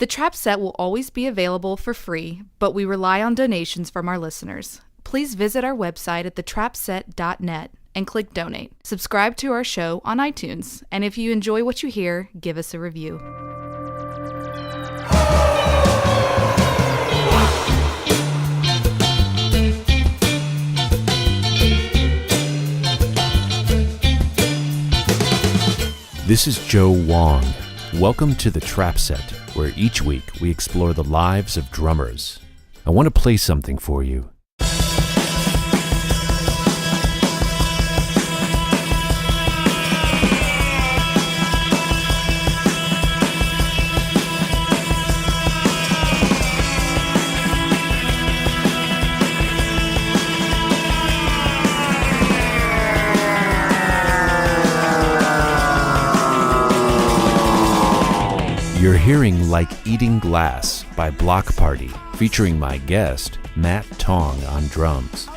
The Trap Set will always be available for free, but we rely on donations from our listeners. Please visit our website at thetrapset.net and click donate. Subscribe to our show on iTunes, and if you enjoy what you hear, give us a review. This is Joe Wong. Welcome to The Trap Set, where each week we explore the lives of drummers. I want to play something for you. You're hearing Like Eating Glass by Bloc Party, featuring my guest, Matt Tong, on drums.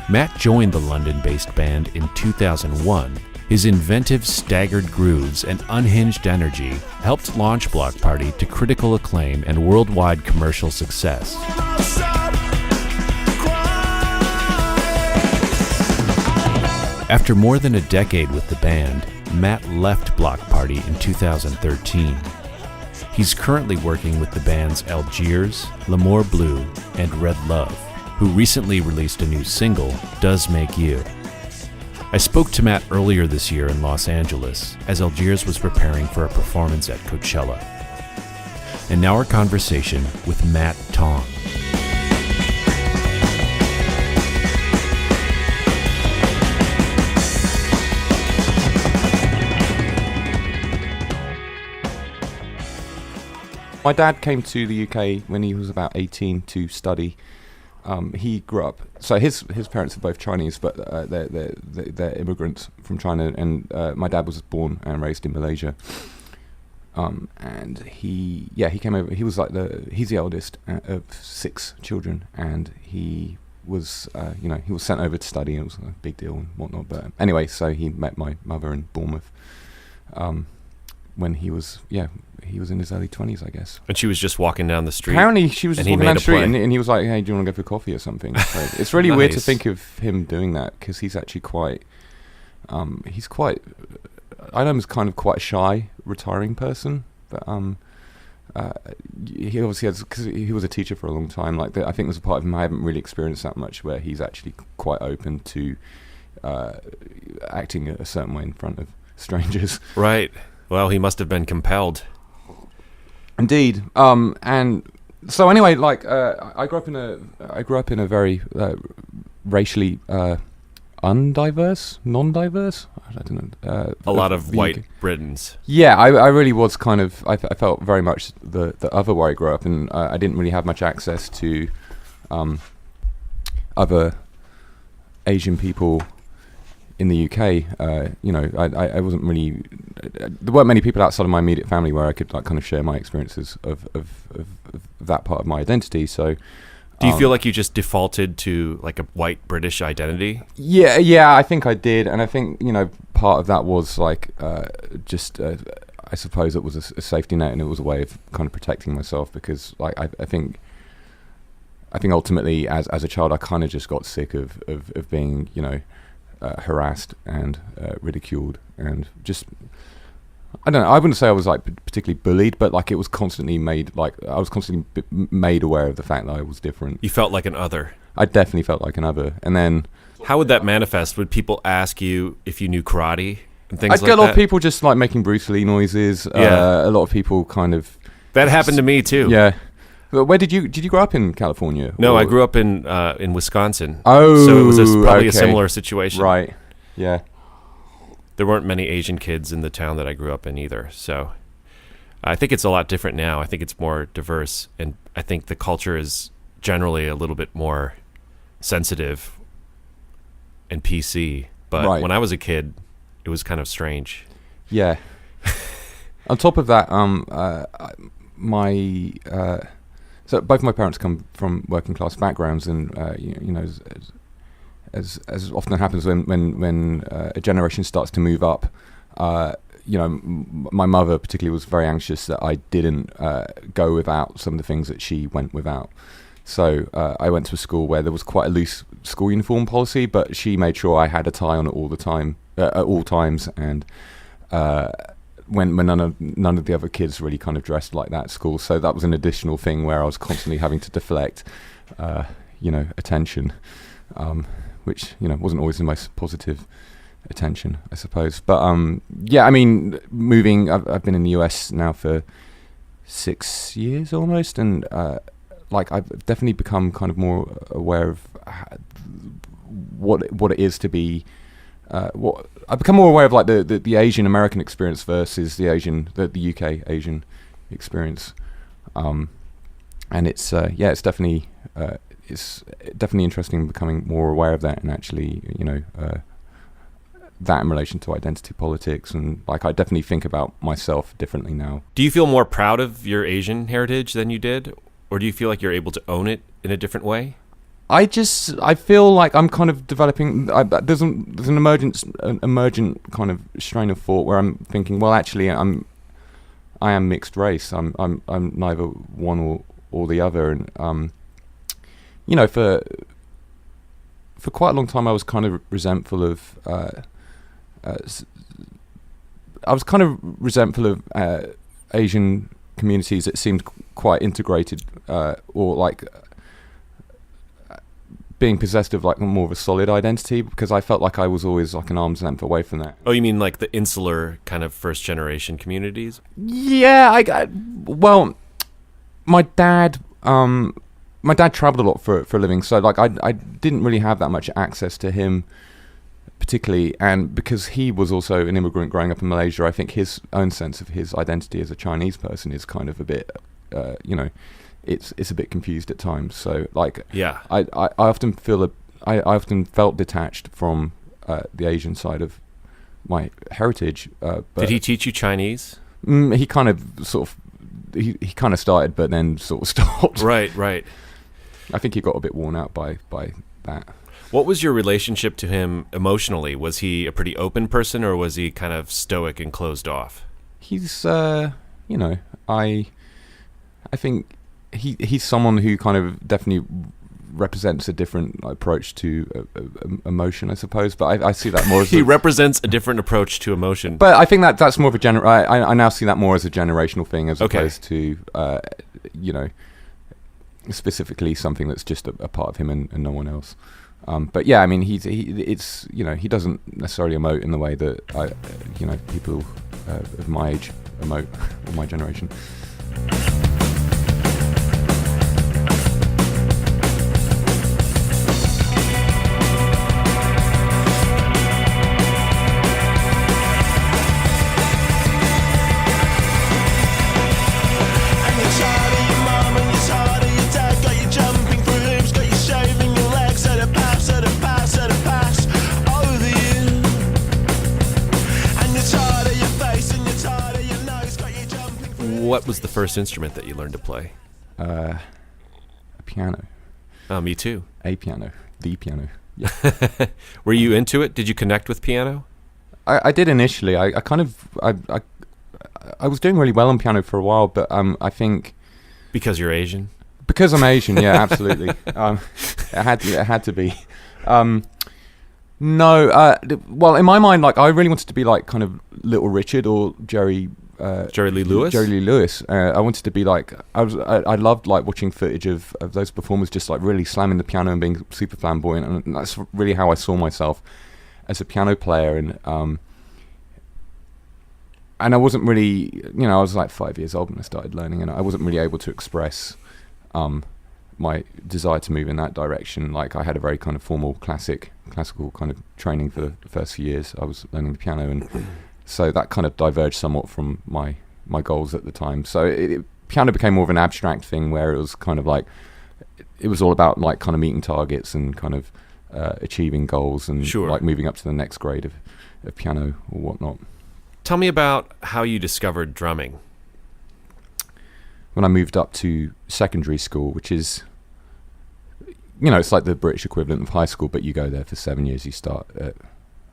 Matt joined the London-based band in 2001. His inventive staggered grooves and unhinged energy helped launch Bloc Party to critical acclaim and worldwide commercial success. After more than a decade with the band, Matt left Bloc Party in 2013. He's currently working with the bands Algiers, L'Amour Bleu, and Red Love, who recently released a new single, Does Make You. I spoke to Matt earlier this year in Los Angeles as Algiers was preparing for a performance at Coachella. And now our conversation with Matt Tong. My dad came to the UK when he was about 18 to study. He grew up. So his parents are both Chinese, but they're immigrants from China. And my dad was born and raised in Malaysia. And he came over. He was he's the eldest of 6 children, and he was he was sent over to study, and it was a big deal and whatnot. But anyway, so he met my mother in Bournemouth when he was in his early 20s, I guess. And she was just walking down the street. Apparently, she was just walking down the street, and he was like, "Hey, do you want to go for coffee or something?" So it's really weird to think of him doing that, because he's actually quite. I know him as kind of quite a shy, retiring person, but he obviously has, because he was a teacher for a long time. I think there's a part of him I haven't really experienced that much, where he's actually quite open to acting a certain way in front of strangers. Right. Well, he must have been compelled. Indeed. And so anyway, I grew up in a very racially non-diverse. I don't know. A lot of white Britons. Yeah, I really was kind of. I felt very much the other where I grew up, and I didn't really have much access to other Asian people in the UK. I wasn't really. There weren't many people outside of my immediate family where I could kind of share my experiences of that part of my identity. So, do you feel like you just defaulted to like a white British identity? Yeah, I think I did, and I think part of that was I suppose it was a safety net, and it was a way of kind of protecting myself, because I think ultimately as a child I kind of just got sick of being harassed and ridiculed, and just I don't know. I wouldn't say I was particularly bullied, but it was constantly made I was constantly made aware of the fact that I was different. You felt like an other. I definitely felt like an other. And then how would that manifest? Would people ask you if you knew karate and things like that? I'd get a lot of people just making Bruce Lee noises. Yeah. A lot of people kind of. That happened to me too. Yeah. Where did you grow up in California? No, I grew up in Wisconsin. Oh, so it was probably a similar situation. Right. Yeah. There weren't many Asian kids in the town that I grew up in either. So I think it's a lot different now. I think it's more diverse, and I think the culture is generally a little bit more sensitive and PC. But when I was a kid, it was kind of strange. Yeah. On top of that, so both my parents come from working class backgrounds, and as often happens when a generation starts to move up, my mother particularly was very anxious that I didn't go without some of the things that she went without. So I went to a school where there was quite a loose school uniform policy, but she made sure I had a tie on at all times, and when none of the other kids really kind of dressed like that at school. So that was an additional thing where I was constantly having to deflect, attention, which wasn't always the most positive attention, I suppose. But moving, I've been in the US now for 6 years almost, and I've definitely become kind of more aware of what it is to be. I've become more aware of like the Asian American experience versus the UK Asian experience, and it's definitely interesting becoming more aware of that, and actually that in relation to identity politics, and I definitely think about myself differently now. Do you feel more proud of your Asian heritage than you did, or do you feel like you're able to own it in a different way? I feel like I'm kind of developing. There's an emergent kind of strain of thought where I'm thinking, well, actually, I am mixed race. I'm neither one or the other, and for quite a long time I was kind of resentful of. Asian communities that seemed quite integrated, or like being possessed of like more of a solid identity, because I felt like I was always like an arm's length away from that. Oh, you mean like the insular kind of first generation communities? Yeah, well, my dad traveled a lot for a living, so like I didn't really have that much access to him particularly, and because he was also an immigrant growing up in Malaysia, I think his own sense of his identity as a Chinese person is kind of a bit, it's a bit confused at times. So like, yeah, I often feel I often felt detached from the Asian side of my heritage. But did he teach you Chinese? He kind of he kind of started, but then sort of stopped. Right. I think he got a bit worn out by that. What was your relationship to him emotionally? Was he a pretty open person, or was he kind of stoic and closed off? He's, I think he's someone who kind of definitely represents a different approach to emotion, I suppose. But I see that more as he represents a different approach to emotion. But I think that's more of a I now see that more as a generational thing, as opposed to specifically something that's just a part of him and no one else. But yeah, I mean, he doesn't necessarily emote in the way that people of my age emote, or my generation. What was the first instrument that you learned to play? A piano. Oh, me too. A piano. The piano. Yeah. Were you into it? Did you connect with piano? I did initially. I was doing really well on piano for a while, but I think because you're Asian. Because I'm Asian, yeah, absolutely. It had to be. Well, in my mind, like I really wanted to be like kind of Little Richard or Jerry Lee Lewis. Jerry Lee Lewis. I wanted to be like I loved like watching footage of those performers just like really slamming the piano and being super flamboyant, and that's really how I saw myself as a piano player. And I wasn't really, I was like 5 years old when I started learning, and I wasn't really able to express my desire to move in that direction. Like I had a very kind of formal classical kind of training for the first few years I was learning the piano, and so that kind of diverged somewhat from my goals at the time. So piano became more of an abstract thing, where it was kind of like, it was all about like kind of meeting targets and kind of achieving goals, and like moving up to the next grade of piano or whatnot. Tell me about how you discovered drumming. When I moved up to secondary school, which is, it's like the British equivalent of high school, but you go there for 7 years. You start at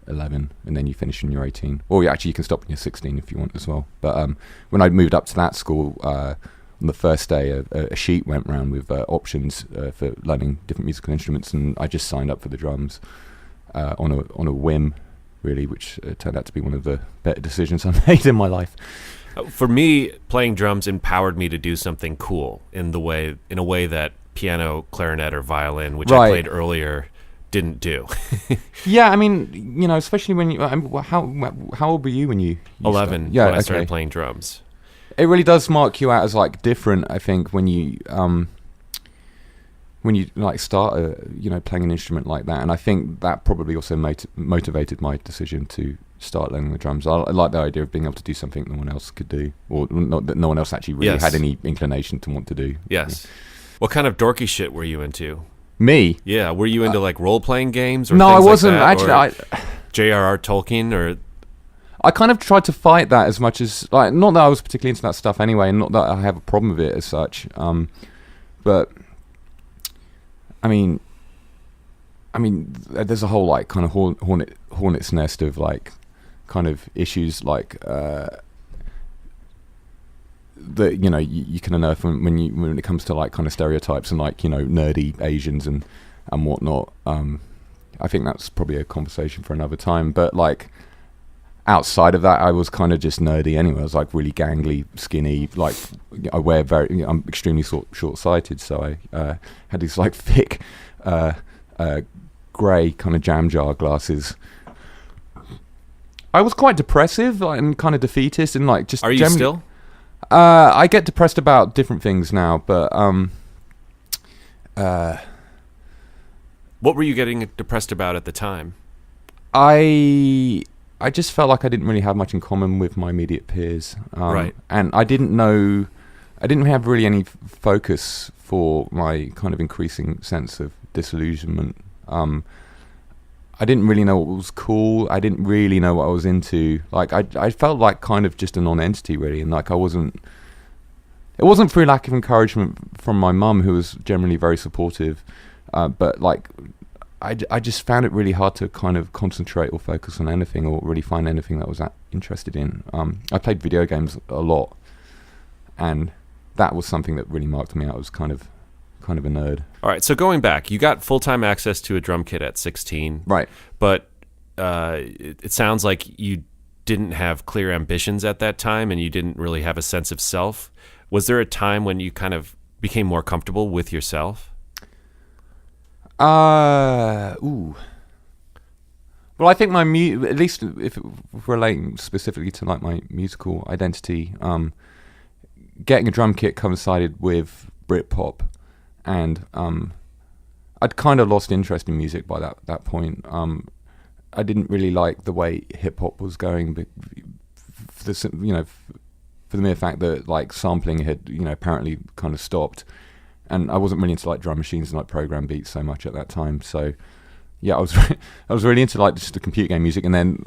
11, and then you finish when you're 18. Or you can stop when you're 16 if you want as well. But when I moved up to that school, on the first day, a sheet went round with options for learning different musical instruments, and I just signed up for the drums on a whim, really, which turned out to be one of the better decisions I made in my life. For me, playing drums empowered me to do something cool in a way that piano, clarinet, or violin, which I played earlier, didn't do. Yeah, I mean, especially when you... how old were you when you 11, when I started playing drums. It really does mark you out as like different, I think, when you like start playing an instrument like that. And I think that probably also motivated my decision to start learning the drums. I like the idea of being able to do something no one else could do, or not that no one else actually really had any inclination to want to do. Yes. Yeah. What kind of dorky shit were you into? Me? Yeah, were you into like role-playing games? Or no, things I wasn't. Like that, actually, J.R.R. Tolkien, or... I kind of tried to fight that as much as... like, not that I was particularly into that stuff anyway, and not that I have a problem with it as such. But, I mean, there's a whole, like, kind of hornet's nest of, like, kind of issues, like... that you can unearth when it comes to like kind of stereotypes and like nerdy Asians and whatnot. I think that's probably a conversation for another time. But like outside of that, I was kind of just nerdy anyway. I was like really gangly, skinny. Like I wear I'm extremely short-sighted, so I had these like thick, grey kind of jam jar glasses. I was quite depressive and kind of defeatist and like just. Are you still? I get depressed about different things now, but what were you getting depressed about at the time? I just felt like I didn't really have much in common with my immediate peers, right? And I didn't have really any focus for my kind of increasing sense of disillusionment. I didn't really know what was cool. I didn't really know what I was into. Like I felt like kind of just a non-entity really, and like it wasn't through lack of encouragement from my mum, who was generally very supportive, but like I just found it really hard to kind of concentrate or focus on anything or really find anything that I was interested in. I played video games a lot, and that was something that really marked me out. I was kind of a nerd. All right, so going back, you got full-time access to a drum kit at 16. Right. But it sounds like you didn't have clear ambitions at that time and you didn't really have a sense of self. Was there a time when you kind of became more comfortable with yourself? Well, I think at least if relating specifically to like my musical identity, getting a drum kit coincided with Britpop. And I'd kind of lost interest in music by that point. I didn't really like the way hip hop was going, for the mere fact that like sampling had apparently kind of stopped, and I wasn't really into like drum machines and like program beats so much at that time. So yeah, I was really into like just the computer game music, and then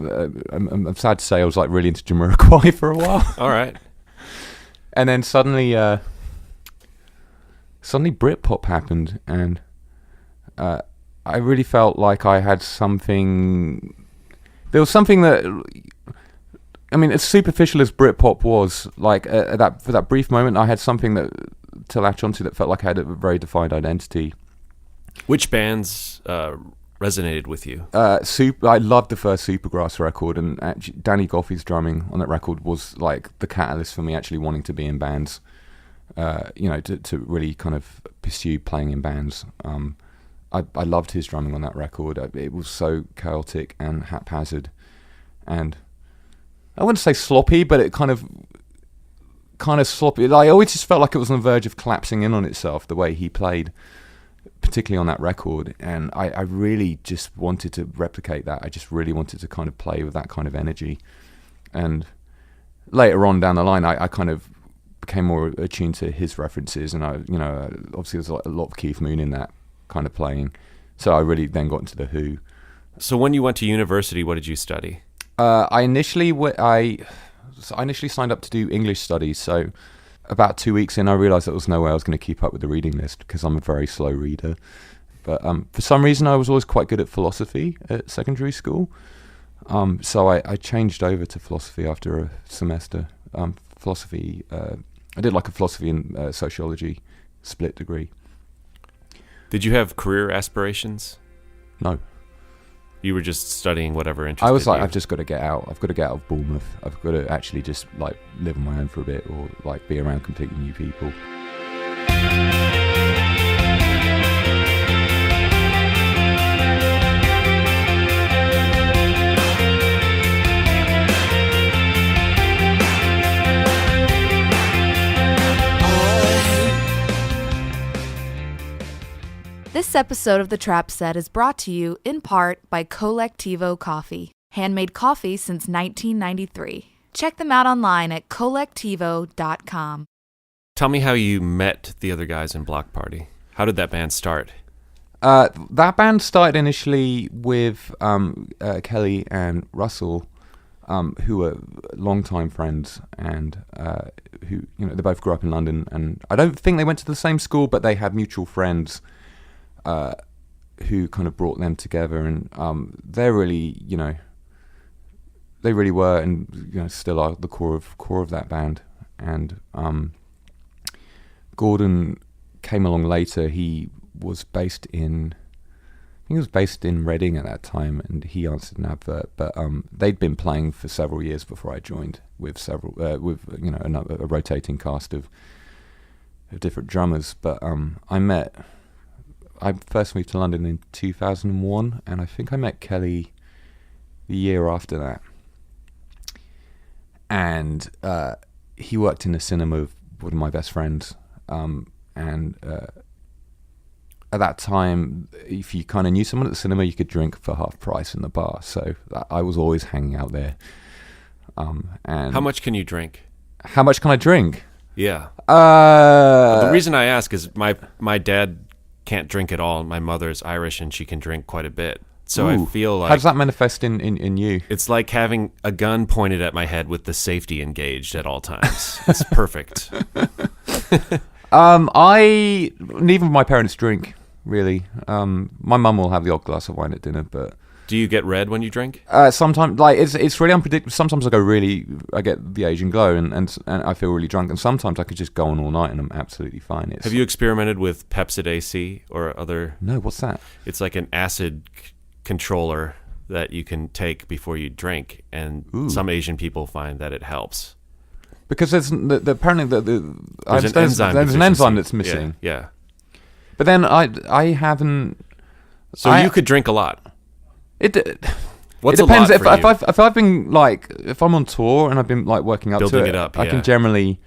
I'm sad to say I was like really into Jamiroquai for a while. All right, and then suddenly Britpop happened, and I really felt like I had something. There was something that, I mean, as superficial as Britpop was, like for that brief moment, I had something that to latch onto that felt like I had a very defined identity. Which bands resonated with you? I loved the first Supergrass record, and Danny Goffey's drumming on that record was like the catalyst for me actually wanting to be in bands. To really kind of pursue playing in bands. I loved his drumming on that record. It was so chaotic and haphazard, and I wouldn't say sloppy, but it kind of sloppy. I always just felt like it was on the verge of collapsing in on itself, the way he played, particularly on that record. And I really just wanted to replicate that. I just really wanted to kind of play with that kind of energy. And later on down the line, I kind of became more attuned to his references, and obviously there's a lot of Keith Moon in that kind of playing. So I really then got into the Who. So when you went to university, what did you study? I initially signed up to do English studies. So about 2 weeks in, I realised there was no way I was going to keep up with the reading list because I'm a very slow reader. But for some reason, I was always quite good at philosophy at secondary school. So I changed over to philosophy after a semester. Philosophy. I did like a philosophy and sociology split degree. Did you have career aspirations? No. You were just studying whatever interested I was like, you? I've just got to get out. I've got to get out of Bournemouth. I've got to actually just like live on my own for a bit, or like be around completely new people. This episode of The Trap Set is brought to you in part by Colectivo Coffee, handmade coffee since 1993. Check them out online at colectivo.com. Tell me how you met the other guys in Bloc Party. How did that band start? That band started initially with Kelly and Russell, who were longtime friends, and who, you know, they both grew up in London. And I don't think they went to the same school, but they had mutual friends who kind of brought them together. And they're really, you know, they really were, and you know, still are the core of that band. And Gordon came along later. He was based in, I think he was based in Reading at that time, and he answered an advert. But they'd been playing for several years before I joined, with several, with you know, a rotating cast of different drummers. But I first moved to London in 2001, and I think I met Kelly the year after that. And he worked in the cinema with one of my best friends, and at that time, if you kind of knew someone at the cinema, you could drink for half price in the bar. So I was always hanging out there. And How much can you drink? How much can I drink? Yeah. The reason I ask is my dad can't drink at all. My mother's Irish, and she can drink quite a bit. So Ooh. I feel like... How does that manifest in you? It's like having a gun pointed at my head with the safety engaged at all times. It's perfect. Neither of my parents drink, really. My mum will have the odd glass of wine at dinner, but... Do you get red when you drink? Sometimes, like, it's really unpredictable. Sometimes I get the Asian glow, and I feel really drunk, and sometimes I could just go on all night and I'm absolutely fine. Have you experimented with Pepsid AC or other... No, what's that? It's like an acid controller that you can take before you drink, and some Asian people find that it helps. Because there's apparently there's an enzyme that's missing. Yeah. But then I haven't... So you could drink a lot. It What's depends. a lot for you? If I've been like, if I'm on tour and I've been like working up Building to it up, I can generally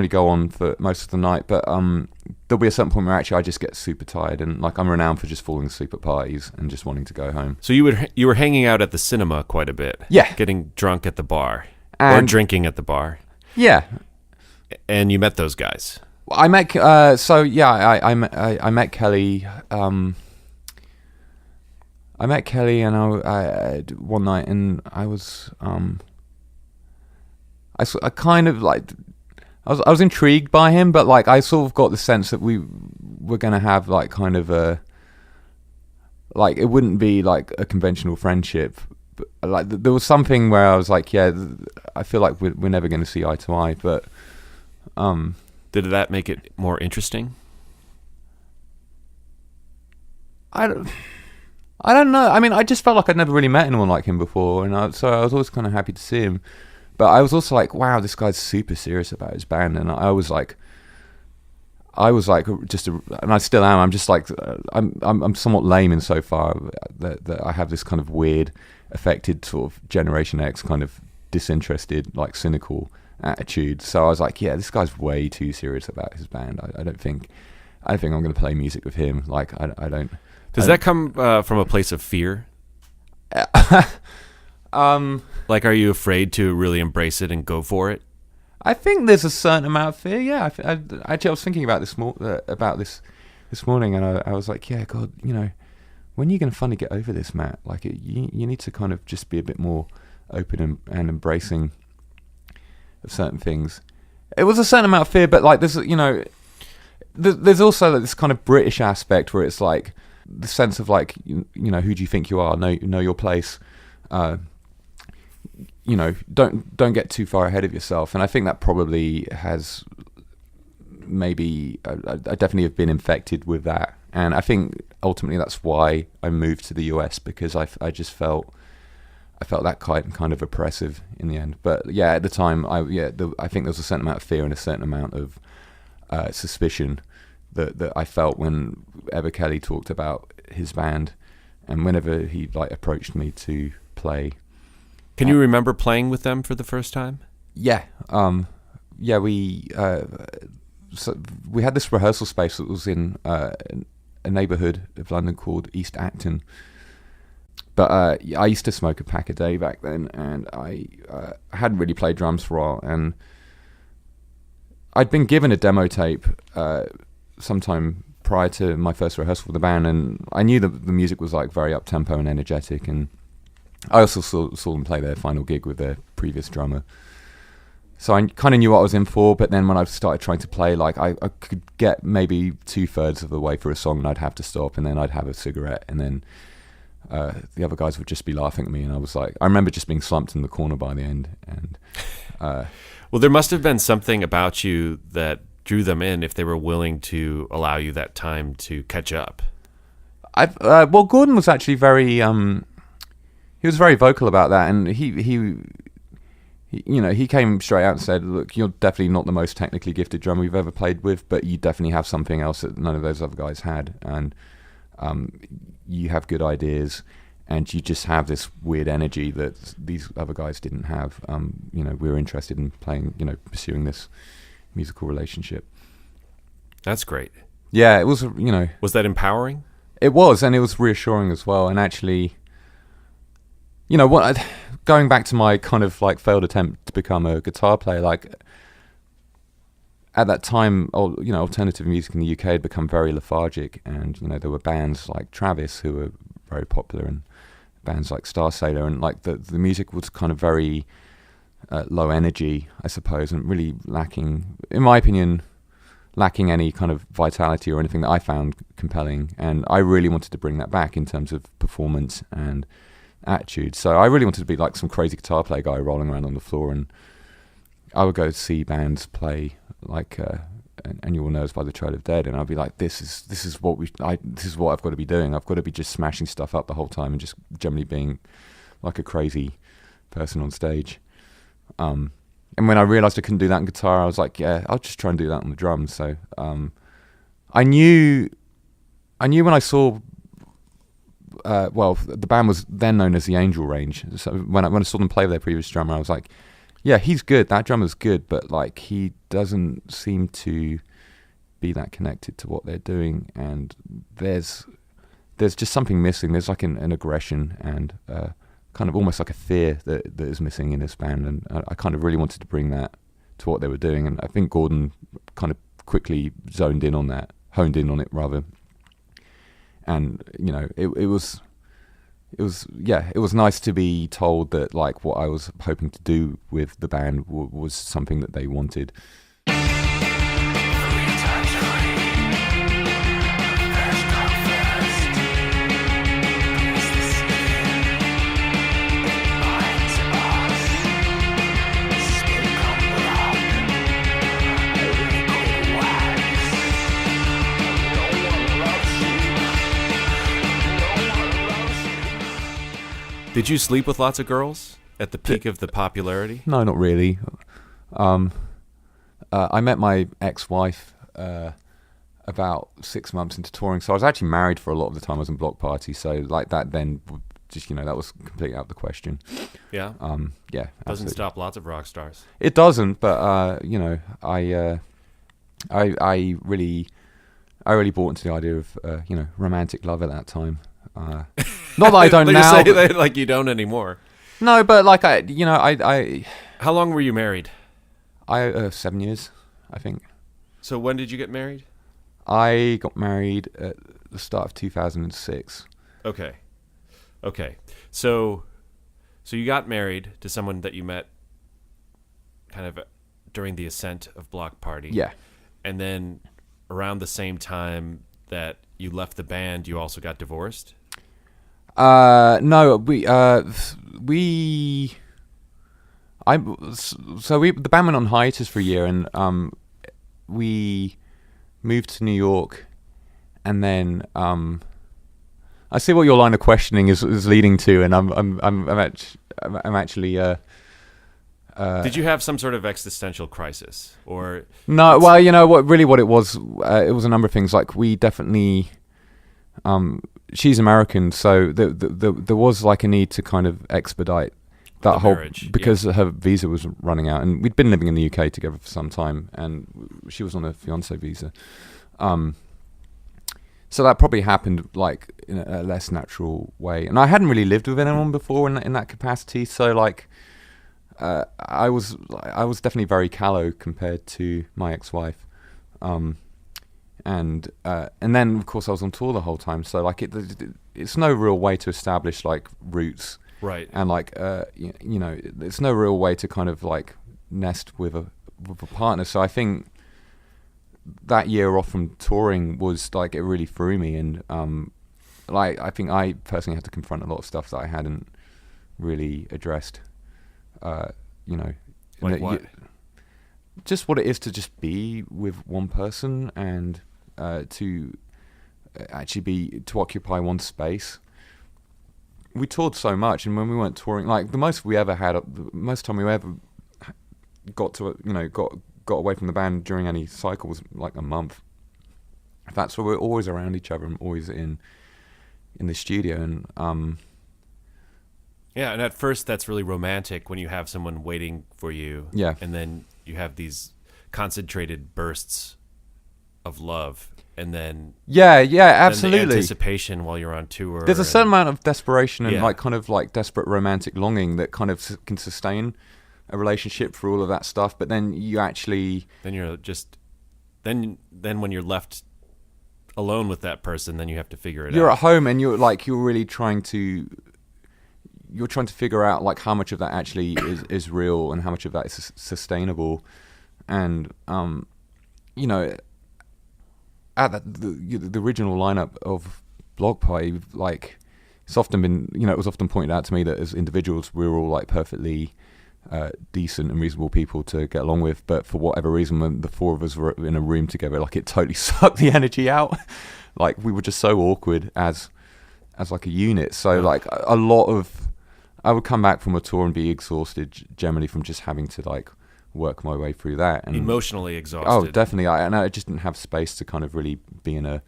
go on for most of the night. But there'll be a certain point where actually I just get super tired, and like I'm renowned for just falling asleep at parties and just wanting to go home. So you were hanging out at the cinema quite a bit. Yeah. Getting drunk at the bar or And- drinking at the bar. Yeah. And you met those guys. I met I met Kelly. I met Kelly, and I one night, and I was I kind of like I was intrigued by him, but like I sort of got the sense that we were gonna have like kind of a, like, it wouldn't be like a conventional friendship. But, like, there was something where I was like, yeah, I feel like we're never going to see eye to eye. But did that make it more interesting? I don't know. I mean, I just felt like I'd never really met anyone like him before, and so I was always kind of happy to see him. But I was also like, wow, this guy's super serious about his band, and I was like, and I still am. I'm just like, I'm somewhat lame insofar that I have this kind of weird, affected sort of Generation X kind of disinterested, like cynical attitude. So I was like, yeah, this guy's way too serious about his band. I don't think I'm going to play music with him. Like, I don't. Does that come from a place of fear? Like, are you afraid to really embrace it and go for it? I think there's a certain amount of fear. Yeah, I was thinking about this morning, and I was like, yeah, God, you know, when are you going to finally get over this, Matt? Like, you need to kind of just be a bit more open and embracing of certain things. It was a certain amount of fear, but like, there's, you know, there's also this kind of British aspect where it's like the sense of like, you know, who do you think you are? Know your place. don't get too far ahead of yourself. And I think that probably has maybe I definitely have been infected with that. And I think ultimately that's why I moved to the US, because I just felt that kind of oppressive in the end. But yeah, at the time, I think there was a certain amount of fear and a certain amount of suspicion that I felt whenever Kelly talked about his band, and whenever he approached me to play. Can you remember playing with them for the first time? Yeah, we had this rehearsal space that was in a neighbourhood of London called East Acton. But I used to smoke a pack a day back then, and I hadn't really played drums for a while, and I'd been given a demo tape sometime prior to my first rehearsal with the band, and I knew that the music was very up-tempo and energetic, and I also saw them play their final gig with their previous drummer. So I kind of knew what I was in for, but then when I started trying to play, I could get maybe 2/3 of the way through a song and I'd have to stop, and then I'd have a cigarette, and then the other guys would just be laughing at me, and I remember just being slumped in the corner by the end. And well, there must have been something about you that drew them in if they were willing to allow you that time to catch up. Well, Gordon was actually very he was very vocal about that, and he came straight out and said, "Look, you're definitely not the most technically gifted drummer we've ever played with, but you definitely have something else that none of those other guys had, and you have good ideas, and you just have this weird energy that these other guys didn't have. We were interested in playing, pursuing this musical relationship." That's great. Yeah, it was, Was that empowering? It was, and it was reassuring as well. And actually, going back to my kind of failed attempt to become a guitar player, at that time, alternative music in the UK had become very lethargic, and there were bands like Travis who were very popular, and bands like Star Sailor, and the music was kind of very low energy, I suppose, and really lacking, in my opinion, any kind of vitality or anything that I found compelling. And I really wanted to bring that back in terms of performance and attitude. So I really wanted to be like some crazy guitar player guy rolling around on the floor, and I would go see bands play Annual Nerves by the Trail of Dead, and I'd be like, this is what I've got to be doing. I've got to be just smashing stuff up the whole time and just generally being like a crazy person on stage. And when I realized I couldn't do that on guitar, I was like, yeah, I'll just try and do that on the drums. So I knew when I saw the band was then known as the Angel Range. So when I saw them play with their previous drummer, I was like, yeah, he's good. That drummer's good, but he doesn't seem to be that connected to what they're doing. And there's just something missing. There's an aggression and kind of almost like a fear that is missing in this band. And I kind of really wanted to bring that to what they were doing. And I think Gordon kind of quickly honed in on it rather. And it was nice to be told that what I was hoping to do with the band was something that they wanted. Did you sleep with lots of girls at the peak of the popularity? No, not really. I met my ex-wife about 6 months into touring, so I was actually married for a lot of the time I was in Bloc Party, so that then just, that was completely out of the question. Yeah? Yeah. Doesn't absolutely. stop lots of rock stars. It doesn't, but, I really bought into the idea of, romantic love at that time. Not that I don't now. You say that you don't anymore. No, but I. How long were you married? 7 years, I think. So when did you get married? I got married at the start of 2006. Okay. So you got married to someone that you met kind of during the ascent of Bloc Party. Yeah. And then around the same time that you left the band, you also got divorced? No, the band went on hiatus for a year, and we moved to New York, and then I see what your line of questioning is leading to, and I'm actually. Did you have some sort of existential crisis, or no? Well, you know what? Really, what it was a number of things. Like we definitely, she's American, so there was like a need to kind of expedite that whole marriage, because her visa was running out, and we'd been living in the UK together for some time, and she was on a fiancé visa. So that probably happened like in a less natural way, and I hadn't really lived with anyone before in that capacity. So like, I was definitely very callow compared to my ex-wife, and then of course I was on tour the whole time. So like it's no real way to establish like roots, right? And like you know, there's no real way to kind of like nest with a partner. So I think that year off from touring was like, it really threw me, and like I think I personally had to confront a lot of stuff that I hadn't really addressed. You know, like what? Just what it is to just be with one person, and to actually occupy one space. We toured so much, and when we weren't touring, like the most time we ever got away from the band during any cycle was like a month. That's where we're always around each other and always in the studio, and yeah, and at first that's really romantic when you have someone waiting for you. Yeah. And then you have these concentrated bursts of love, and then absolutely, then the anticipation while you're on tour. There's a certain amount of desperation and Yeah. like kind of like desperate romantic longing that kind of can sustain a relationship for all of that stuff. But then you actually, then you're just then when you're left alone with that person, then you have to figure it you're out. at home, and you're really trying to figure out like how much of that actually is real and how much of that is sustainable. And you know, at the original lineup of Bloc Party, like it's often been, you know, it was often pointed out to me that as individuals we were all like perfectly decent and reasonable people to get along with, but for whatever reason, when the four of us were in a room together, like it totally sucked the energy out. Like we were just so awkward as like a unit. So like a lot of, I would come back from a tour and be exhausted generally from just having to like work my way through that, and Emotionally exhausted. Oh, definitely. I just didn't have space to kind of really be in a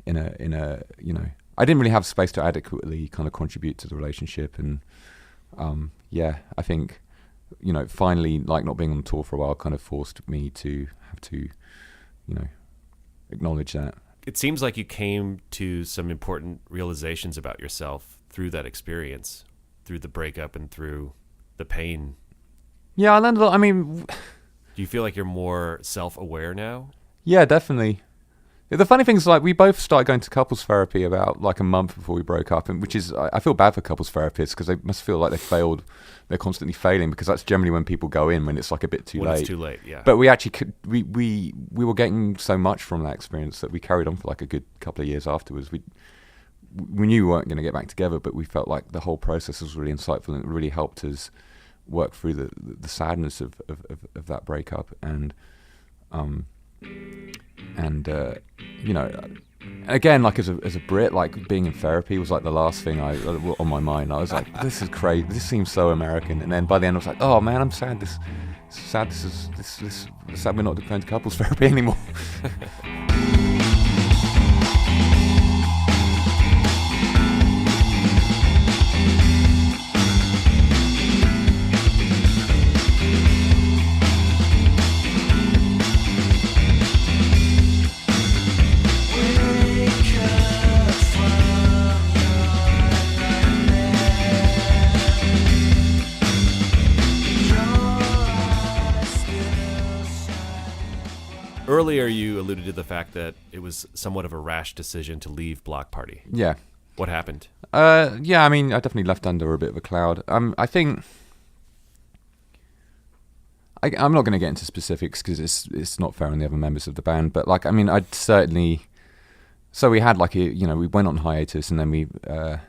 you know, I didn't really have space to adequately kind of contribute to the relationship. And yeah, I think, you know, finally like not being on tour for a while kind of forced me to have to, you know, acknowledge that. It seems like you came to some important realizations about yourself through that experience, through the breakup and through the pain. Yeah, I learned a lot. I mean, Do you feel like you're more self-aware now? yeah, definitely. The funny thing is, like, we both started going to couples therapy about like a month before we broke up, and which is, I feel bad for couples therapists because they must feel like they're constantly failing, because that's generally when people go in when it's like a bit too When late. it's too late, yeah. But we actually could, we were getting so much from that experience that we carried on for like a good couple of years afterwards. We knew we weren't going to get back together, but we felt like the whole process was really insightful, and it really helped us work through the sadness of that breakup. And you know, again, like as a Brit, like being in therapy was like the last thing on my mind. I was like, this is crazy. This seems so American. And then by the end, I was like, oh man, I'm sad. This is sad. We're not going to couples therapy anymore. Earlier, you alluded to the fact that it was somewhat of a rash decision to leave Bloc Party. Yeah. What happened? Yeah, I mean, I definitely left under a bit of a cloud. I think I'm not going to get into specifics because it's not fair on the other members of the band. But like, I mean, I'd certainly So we had we went on hiatus, and then we kind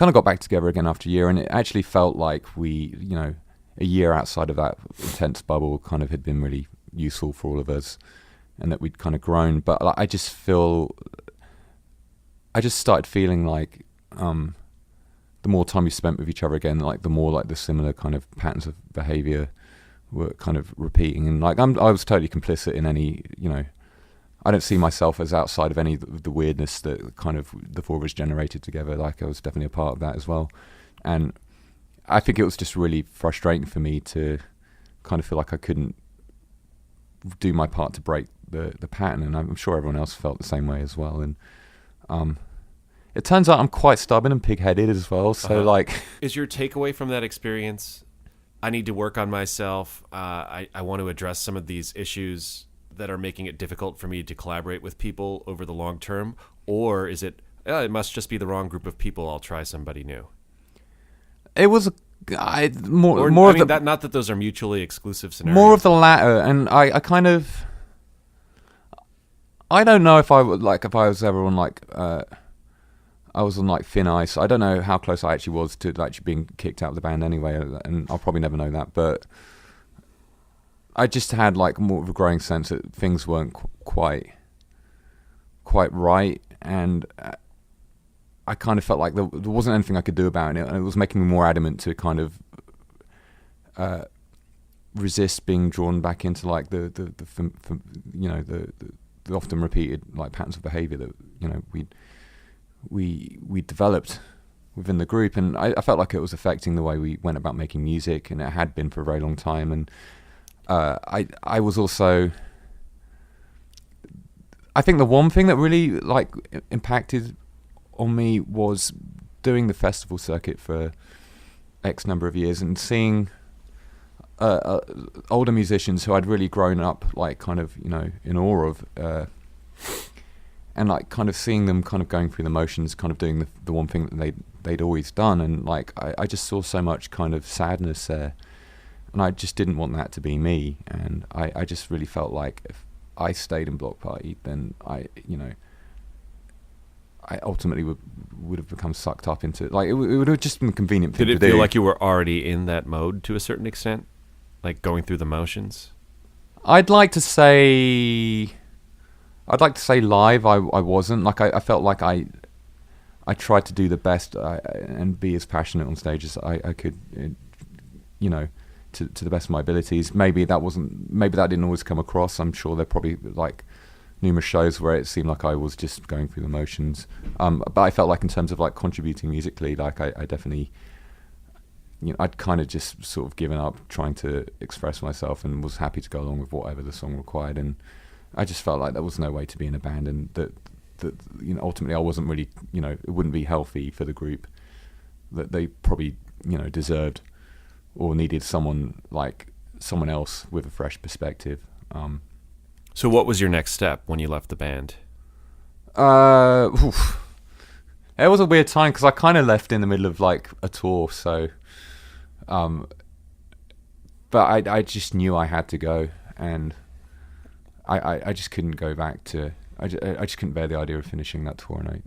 of got back together again after a year, and it actually felt like a year outside of that intense bubble kind of had been really useful for all of us, and that we'd kind of grown. But I just started feeling like the more time we spent with each other again, like the more like the similar kind of patterns of behavior were kind of repeating, and like I was totally complicit in any, I don't see myself as outside of any of the weirdness that kind of the four of us generated together. Like I was definitely a part of that as well. And I think it was just really frustrating for me to kind of feel like I couldn't do my part to break the pattern. And I'm sure everyone else felt the same way as well. And it turns out I'm quite stubborn and pig-headed as well. So like... Is your takeaway from that experience, I need to work on myself, I want to address some of these issues that are making it difficult for me to collaborate with people over the long term? Or is it, it must just be the wrong group of people, I'll try somebody new? It was more of the... not that those are mutually exclusive scenarios. More of the latter, and I kind of... I don't know if I would, like, if I was ever on, like... I was on, like, thin ice. I don't know how close I actually was to actually being kicked out of the band anyway, and I'll probably never know that, but... I just had like more of a growing sense that things weren't quite right, and I kind of felt like there wasn't anything I could do about it, and it was making me more adamant to kind of resist being drawn back into like the often repeated like patterns of behaviour that we developed within the group, and I felt like it was affecting the way we went about making music, and it had been for a very long time, and. I was also... I think the one thing that really like impacted on me was doing the festival circuit for X number of years and seeing older musicians who I'd really grown up like kind of in awe of, and like kind of seeing them kind of going through the motions, kind of doing the one thing that they'd always done, and like I just saw so much kind of sadness there. And I just didn't want that to be me, and I just really felt like if I stayed in Bloc Party, then I ultimately would have become sucked up into it. Like it would have just been a convenient thing to do. Did it feel like you were already in that mode to a certain extent, like going through the motions? I'd like to say live. I wasn't. Like I felt like I tried to do the best and be as passionate on stage as I could. To the best of my abilities. Maybe that didn't always come across. I'm sure there probably like numerous shows where it seemed like I was just going through the motions. But I felt like in terms of like contributing musically, like I definitely, I'd kind of just sort of given up trying to express myself and was happy to go along with whatever the song required. And I just felt like there was no way to be in a band, and that ultimately I wasn't really, it wouldn't be healthy for the group, that they probably, deserved or needed someone else with a fresh perspective. So what was your next step when you left the band? It was a weird time because I kind of left in the middle of like a tour, so but I just knew I had to go, and I just couldn't go back to I just couldn't bear the idea of finishing that tour, and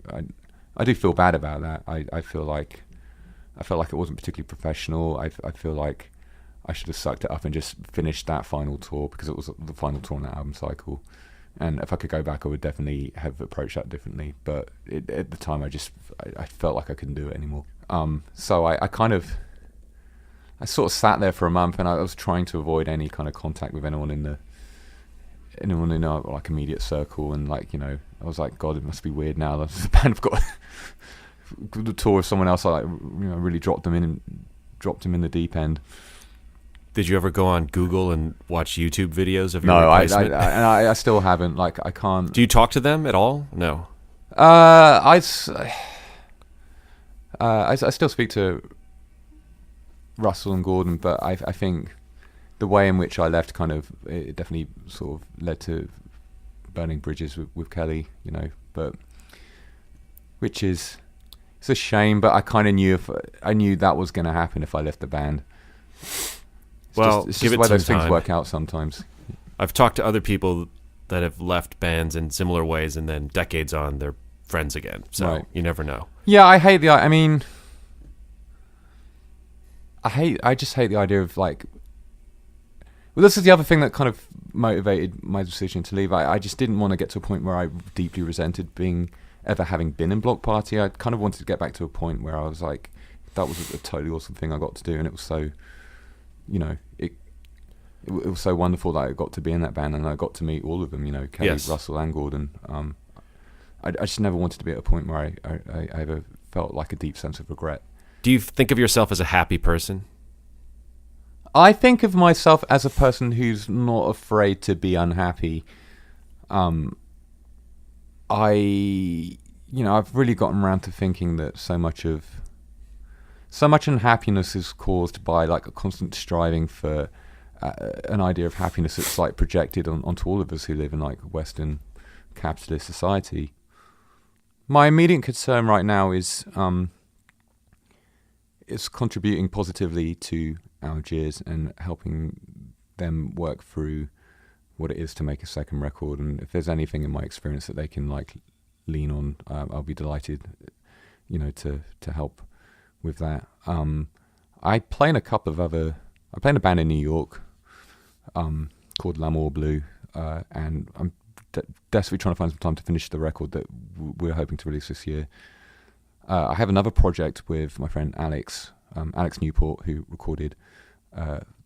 I do feel bad about that. I feel like it wasn't particularly professional. I feel like I should have sucked it up and just finished that final tour, because it was the final tour on that album cycle. And if I could go back, I would definitely have approached that differently. But at the time, I felt like I couldn't do it anymore. So I sort of sat there for a month, and I was trying to avoid any kind of contact with anyone in our like immediate circle. And like, I was like, God, it must be weird now. The band have got the tour with someone else. I really dropped him in the deep end. Did you ever go on Google and watch YouTube videos of your No, replacement? I still haven't. Like, I can't. Do you talk to them at all? No. I still speak to Russell and Gordon, but I think the way in which I left it definitely sort of led to burning bridges with Kelly, but which is... It's a shame, but I kind of knew I knew that was going to happen if I left the band. It's Well, just give the it way some those things time. work out sometimes. I've talked to other people that have left bands in similar ways, and then decades on, they're friends again. So Right. you never know. Yeah, I just hate the idea of like. Well, this is the other thing that kind of motivated my decision to leave. I just didn't want to get to a point where I deeply resented ever having been in Bloc Party. I kind of wanted to get back to a point where I was like, that was a totally awesome thing I got to do, and it was so, it was so wonderful that I got to be in that band, and I got to meet all of them. Kelly, Yes. Russell, and Gordon. I just never wanted to be at a point where I ever felt like a deep sense of regret. Do you think of yourself as a happy person? I think of myself as a person who's not afraid to be unhappy. I've really gotten around to thinking that so much unhappiness is caused by like a constant striving for an idea of happiness that's like projected onto all of us who live in like Western capitalist society. My immediate concern right now is contributing positively to Algiers and helping them work through what it is to make a second record. And if there's anything in my experience that they can like lean on, I'll be delighted, to help with that. I play in a band in New York called L'amour Bleu, and I'm desperately trying to find some time to finish the record that we're hoping to release this year. I have another project with my friend Alex Newport, who recorded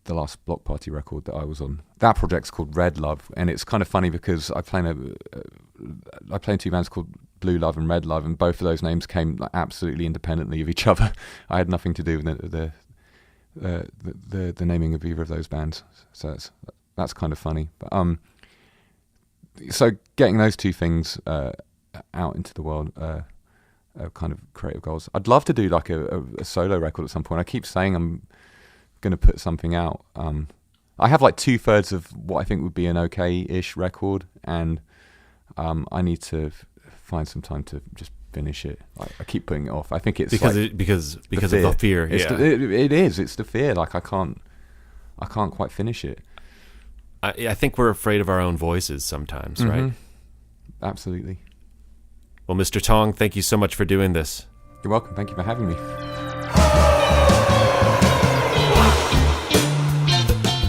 the last Bloc Party record that I was on. That project's called Red Love, and it's kind of funny because I play in two bands called Blue Love and Red Love, and both of those names came like, absolutely independently of each other. I had nothing to do with the naming of either of those bands, so that's kind of funny. But so getting those two things out into the world. Kind of creative goals. I'd love to do like a solo record at some point. I keep saying I'm going to put something out. I have like 2/3 of what I think would be an okay-ish record, and I need to find some time to just finish it. I keep putting it off. I think it's because like because of the fear. It's Yeah, it is. It's the fear. Like I can't quite finish it. I think we're afraid of our own voices sometimes, Mm-hmm. right? Absolutely. Well, Mr. Tong, thank you so much for doing this. You're welcome. Thank you for having me.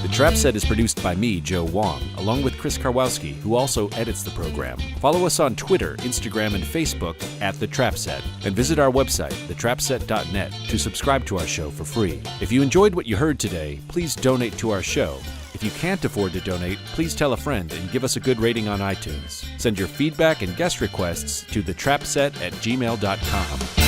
The Trap Set is produced by me, Joe Wong, along with Chris Karwowski, who also edits the program. Follow us on Twitter, Instagram, and Facebook at The Trap Set, and visit our website, thetrapset.net, to subscribe to our show for free. If you enjoyed what you heard today, please donate to our show. If you can't afford to donate, please tell a friend and give us a good rating on iTunes. Send your feedback and guest requests to thetrapset@gmail.com.